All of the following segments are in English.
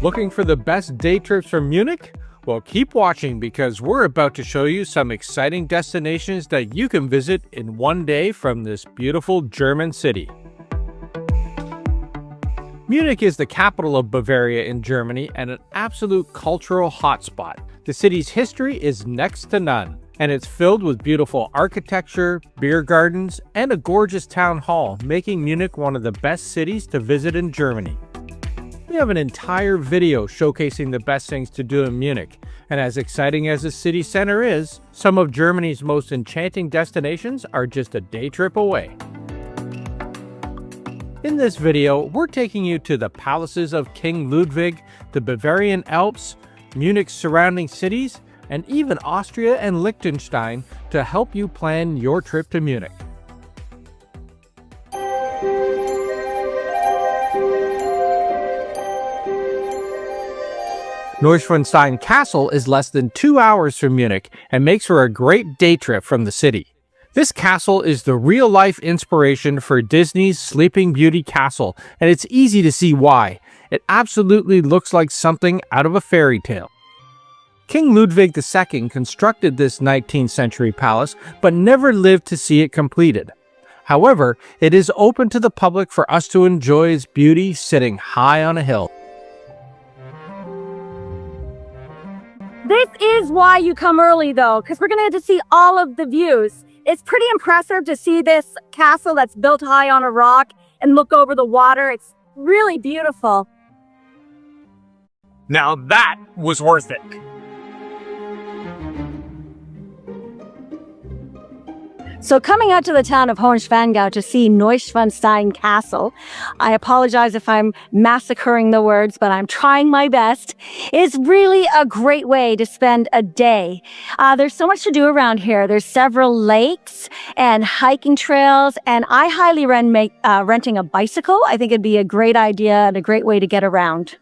Looking for the best day trips from Munich? Well, keep watching because we're about to show you some exciting destinations that you can visit in one day from this beautiful German city. Munich is the capital of Bavaria in Germany and an absolute cultural hotspot. The city's history is next to none, and it's filled with beautiful architecture, beer gardens, and a gorgeous town hall, making Munich one of the best cities to visit in Germany. We have an entire video showcasing the best things to do in Munich, and as exciting as the city center is, some of Germany's most enchanting destinations are just a day trip away. In this video, we're taking you to the palaces of King Ludwig, the Bavarian Alps, Munich's surrounding cities, and even Austria and Liechtenstein to help you plan your trip to Munich. Neuschwanstein Castle is less than 2 hours from Munich and makes for a great day trip from the city. This castle is the real-life inspiration for Disney's Sleeping Beauty castle, and it's easy to see why. It absolutely looks like something out of a fairy tale. King Ludwig II constructed this 19th century palace, but never lived to see it completed. However, it is open to the public for us to enjoy its beauty sitting high on a hill. This is why you come early though, because we're going to get to see all of the views. It's pretty impressive to see this castle that's built high on a rock and look over the water. It's really beautiful. Now that was worth it. So coming out to the town of Hohenschwangau to see Neuschwanstein Castle, I apologize if I'm massacring the words, but I'm trying my best, is really a great way to spend a day. There's so much to do around here. There's several lakes and hiking trails, and I highly recommend renting a bicycle. I think it'd be a great idea and a great way to get around.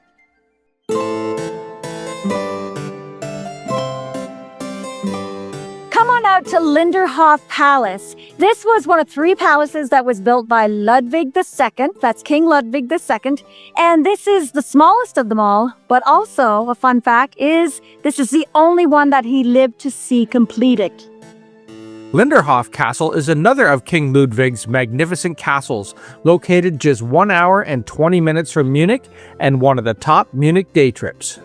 Come on out to Linderhof Palace. This was one of 3 palaces that was built by Ludwig II. That's King Ludwig II. And this is the smallest of them all. But also, a fun fact is, this is the only one that he lived to see completed. Linderhof Castle is another of King Ludwig's magnificent castles, located just 1 hour and 20 minutes from Munich and one of the top Munich day trips.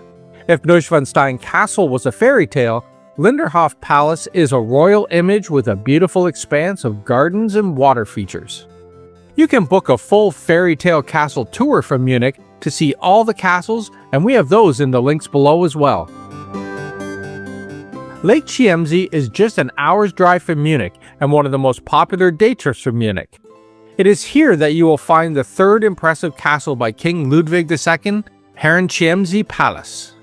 If Neuschwanstein Castle was a fairy tale, Linderhof Palace is a royal image with a beautiful expanse of gardens and water features. You can book a full fairy tale castle tour from Munich to see all the castles, and we have those in the links below as well. Lake Chiemsee is just an hour's drive from Munich and one of the most popular day trips from Munich. It is here that you will find the 3rd impressive castle by King Ludwig II, Herrenchiemsee Palace.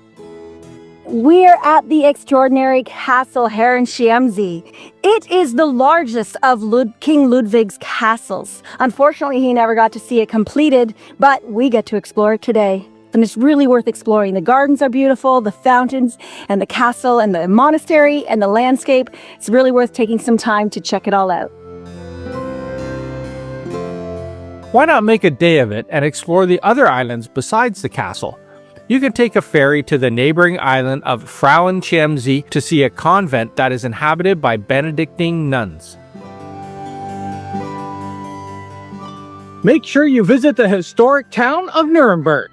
We're at the extraordinary castle Herrenchiemsee. It is the largest of King Ludwig's castles. Unfortunately, he never got to see it completed, but we get to explore it today. And it's really worth exploring. The gardens are beautiful, the fountains, and the castle, and the monastery, and the landscape. It's really worth taking some time to check it all out. Why not make a day of it and explore the other islands besides the castle? You can take a ferry to the neighboring island of Frauenchiemsee to see a convent that is inhabited by Benedictine nuns. Make sure you visit the historic town of Nuremberg.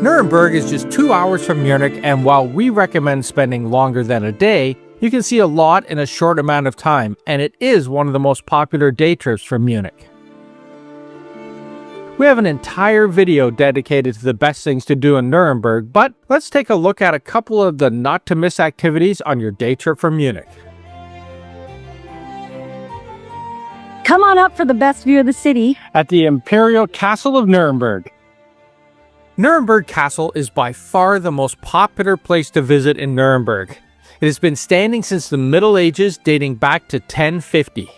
Nuremberg is just 2 hours from Munich, and while we recommend spending longer than a day, you can see a lot in a short amount of time, and it is one of the most popular day trips from Munich. We have an entire video dedicated to the best things to do in Nuremberg, but let's take a look at a couple of the not-to-miss activities on your day trip from Munich. Come on up for the best view of the city at the Imperial Castle of Nuremberg. Nuremberg Castle is by far the most popular place to visit in Nuremberg. It has been standing since the Middle Ages, dating back to 1050.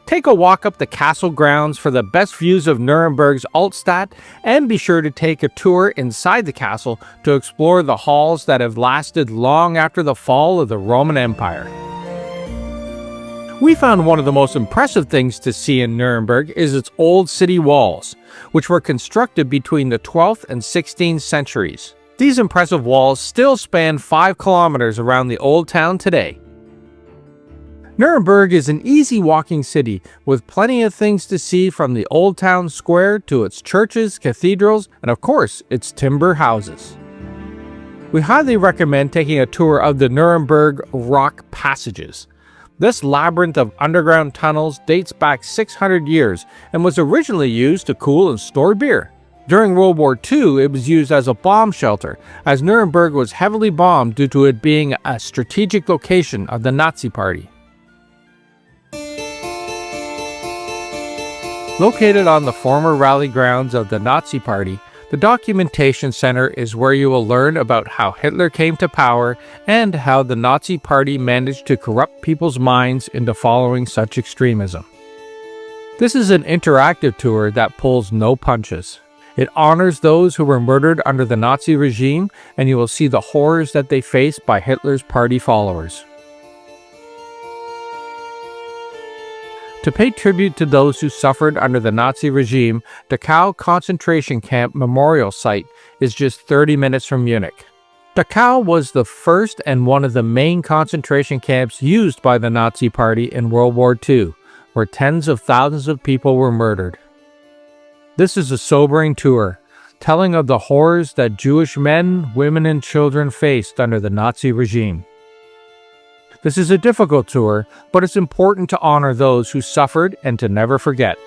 Take a walk up the castle grounds for the best views of Nuremberg's Altstadt, and be sure to take a tour inside the castle to explore the halls that have lasted long after the fall of the Roman Empire. We found one of the most impressive things to see in Nuremberg is its old city walls, which were constructed between the 12th and 16th centuries. These impressive walls still span 5 kilometers around the old town today. Nuremberg is an easy walking city with plenty of things to see, from the old town square to its churches, cathedrals, and of course, its timber houses. We highly recommend taking a tour of the Nuremberg rock passages. This labyrinth of underground tunnels dates back 600 years and was originally used to cool and store beer. During World War II, it was used as a bomb shelter, as Nuremberg was heavily bombed due to it being a strategic location of the Nazi Party. Located on the former rally grounds of the Nazi Party, the Documentation Center is where you will learn about how Hitler came to power and how the Nazi Party managed to corrupt people's minds into following such extremism. This is an interactive tour that pulls no punches. It honors those who were murdered under the Nazi regime, and you will see the horrors that they faced by Hitler's party followers. To pay tribute to those who suffered under the Nazi regime, Dachau concentration camp memorial site is just 30 minutes from Munich. Dachau was the first and one of the main concentration camps used by the Nazi Party in World War II, where tens of thousands of people were murdered. This is a sobering tour, telling of the horrors that Jewish men, women, and children faced under the Nazi regime. This is a difficult tour, but it's important to honor those who suffered and to never forget.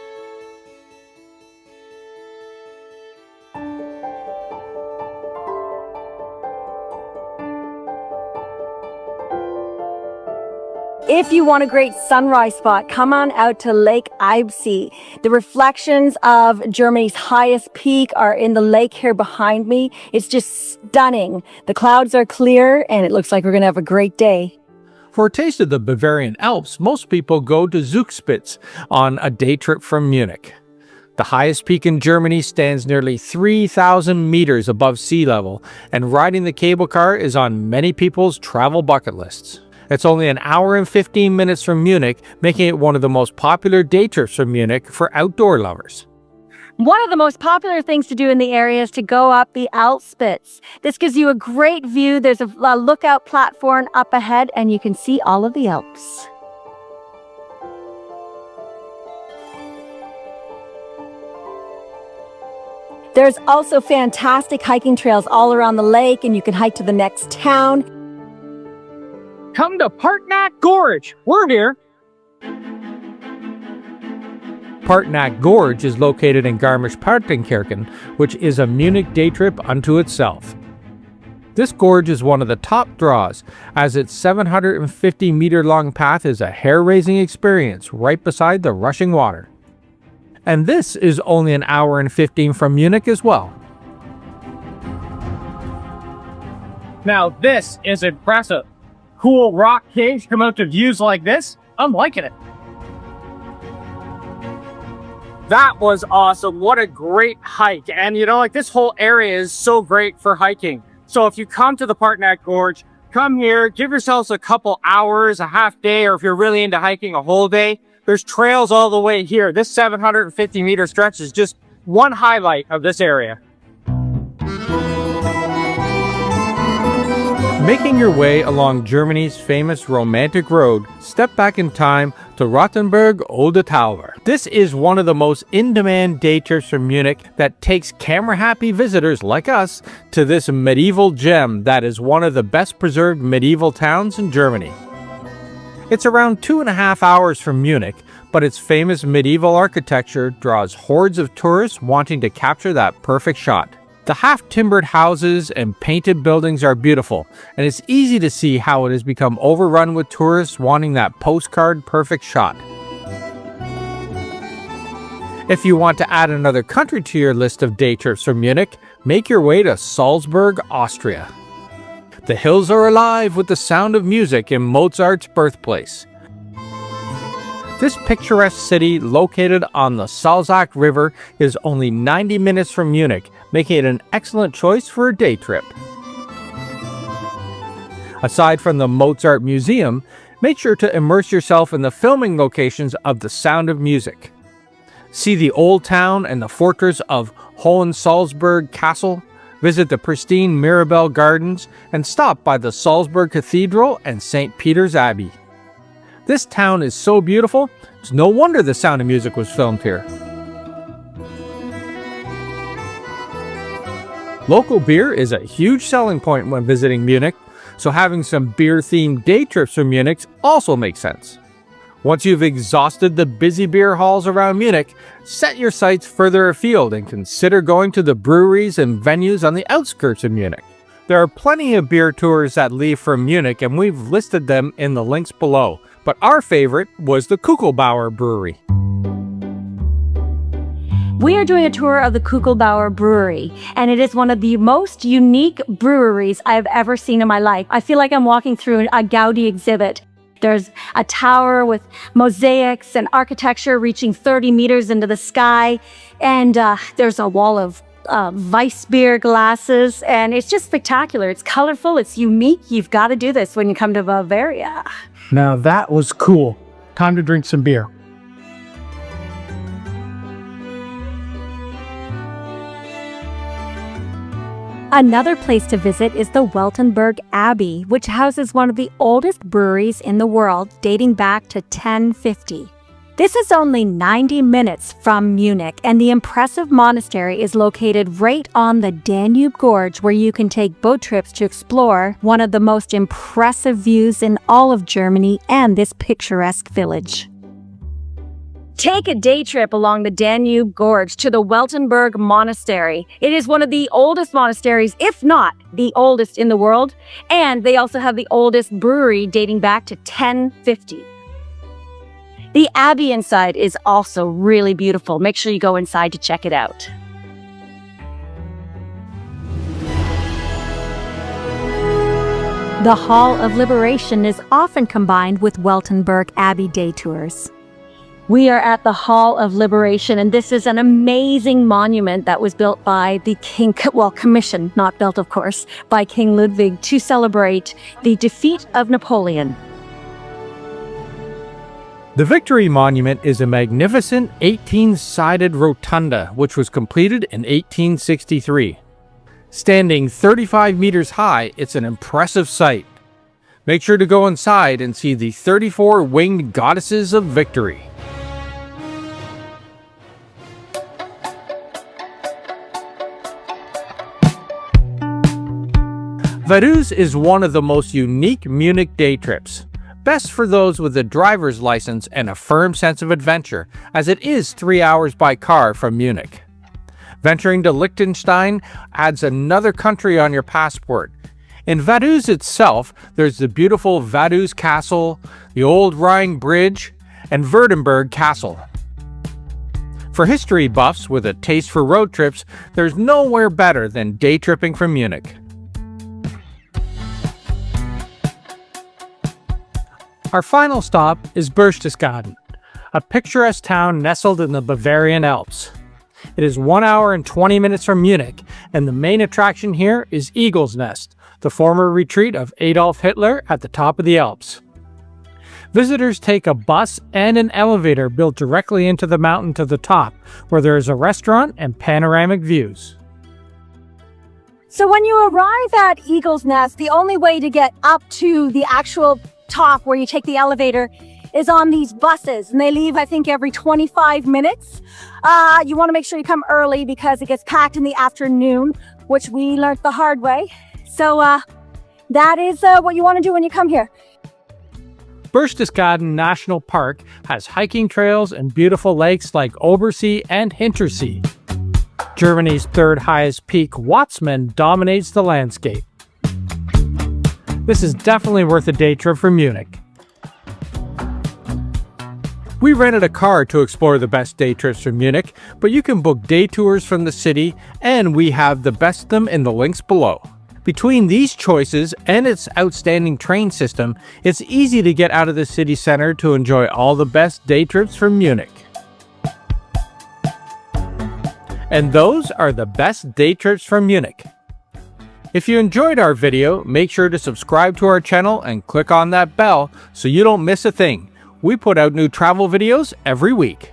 If you want a great sunrise spot, come on out to Lake Eibsee. The reflections of Germany's highest peak are in the lake here behind me. It's just stunning. The clouds are clear and it looks like we're going to have a great day. For a taste of the Bavarian Alps, most people go to Zugspitze on a day trip from Munich. The highest peak in Germany stands nearly 3,000 meters above sea level, and riding the cable car is on many people's travel bucket lists. It's only an hour and 15 minutes from Munich, making it one of the most popular day trips from Munich for outdoor lovers. One of the most popular things to do in the area is to go up the AlpspiX. This gives you a great view. There's a lookout platform up ahead and you can see all of the Alps. There's also fantastic hiking trails all around the lake, and you can hike to the next town. Come to Partnach Gorge. We're here. Partnach Gorge is located in Garmisch-Partenkirchen, which is a Munich day trip unto itself. This gorge is one of the top draws, as its 750-meter-long path is a hair-raising experience right beside the rushing water. And this is only an hour and 15 from Munich as well. Now this is impressive. Cool rock caves come out to views like this. I'm liking it. That was awesome. What a great hike. And you know, like, this whole area is so great for hiking. So if you come to the Partnach Gorge, come here, give yourselves a couple hours, a half day, or if you're really into hiking, a whole day. There's trails all the way here. This 750-meter stretch is just one highlight of this area. Making your way along Germany's famous romantic road, step back in time to Rothenburg oder Tauber. This is one of the most in-demand day trips from Munich that takes camera-happy visitors like us to this medieval gem that is one of the best preserved medieval towns in Germany. It's around 2.5 hours from Munich, but its famous medieval architecture draws hordes of tourists wanting to capture that perfect shot. The half-timbered houses and painted buildings are beautiful, and it's easy to see how it has become overrun with tourists wanting that postcard perfect shot. If you want to add another country to your list of day trips from Munich, make your way to Salzburg, Austria. The hills are alive with the sound of music in Mozart's birthplace. This picturesque city, located on the Salzach River, is only 90 minutes from Munich, making it an excellent choice for a day trip. Aside from the Mozart Museum, Make sure to immerse yourself in the filming locations of The Sound of Music. See the Old Town and the fortress of Hohensalzburg Castle, visit the pristine Mirabell Gardens, and stop by the Salzburg Cathedral and St. Peter's Abbey. This town is so beautiful, it's no wonder The Sound of Music was filmed here. Local beer is a huge selling point when visiting Munich, so having some beer-themed day trips from Munich also makes sense. Once you've exhausted the busy beer halls around Munich, set your sights further afield and consider going to the breweries and venues on the outskirts of Munich. There are plenty of beer tours that leave from Munich, and we've listed them in the links below, but our favorite was the Kuchlbauer Brewery. We are doing a tour of the Kuchlbauer Brewery, and it is one of the most unique breweries I've ever seen in my life. I feel like I'm walking through a Gaudi exhibit. There's a tower with mosaics and architecture reaching 30 meters into the sky, and there's a wall of Weiss beer glasses, and it's just spectacular. It's colorful, it's unique. You've got to do this when you come to Bavaria. Now that was cool. Time to drink some beer. Another place to visit is the Weltenburg Abbey, which houses one of the oldest breweries in the world, dating back to 1050. This is only 90 minutes from Munich, and the impressive monastery is located right on the Danube Gorge, where you can take boat trips to explore one of the most impressive views in all of Germany and this picturesque village. Take a day trip along the Danube Gorge to the Weltenburg Monastery. It is one of the oldest monasteries, if not the oldest in the world, and they also have the oldest brewery dating back to 1050. The abbey inside is also really beautiful. Make sure you go inside to check it out. The Hall of Liberation is often combined with Weltenburg Abbey day tours. We are at the Hall of Liberation, and this is an amazing monument that was built by the king, commissioned, not built of course, by King Ludwig to celebrate the defeat of Napoleon. The Victory Monument is a magnificent 18-sided rotunda which was completed in 1863. Standing 35 meters high, it's an impressive sight. Make sure to go inside and see the 34 winged goddesses of victory. Vaduz is one of the most unique Munich day trips. Best for those with a driver's license and a firm sense of adventure, as it is 3 hours by car from Munich. Venturing to Liechtenstein adds another country on your passport. In Vaduz itself, there's the beautiful Vaduz Castle, the Old Rhine Bridge, and Württemberg Castle. For history buffs with a taste for road trips, there's nowhere better than day tripping from Munich. Our final stop is Berchtesgaden, a picturesque town nestled in the Bavarian Alps. It is 1 hour and 20 minutes from Munich, and the main attraction here is Eagle's Nest, the former retreat of Adolf Hitler at the top of the Alps. Visitors take a bus and an elevator built directly into the mountain to the top, where there is a restaurant and panoramic views. So when you arrive at Eagle's Nest, the only way to get up to the actual top where you take the elevator is on these buses, and they leave I think every 25 minutes. You want to make sure you come early because it gets packed in the afternoon, which we learned the hard way. So that is what you want to do when you come here. Berchtesgaden National Park has hiking trails and beautiful lakes like Obersee and Hintersee. Germany's third highest peak, Watzmann, dominates the landscape. This is definitely worth a day trip from Munich. We rented a car to explore the best day trips from Munich, but you can book day tours from the city, and we have the best of them in the links below. Between these choices and its outstanding train system, it's easy to get out of the city center to enjoy all the best day trips from Munich. And those are the best day trips from Munich. If you enjoyed our video, make sure to subscribe to our channel and click on that bell so you don't miss a thing. We put out new travel videos every week.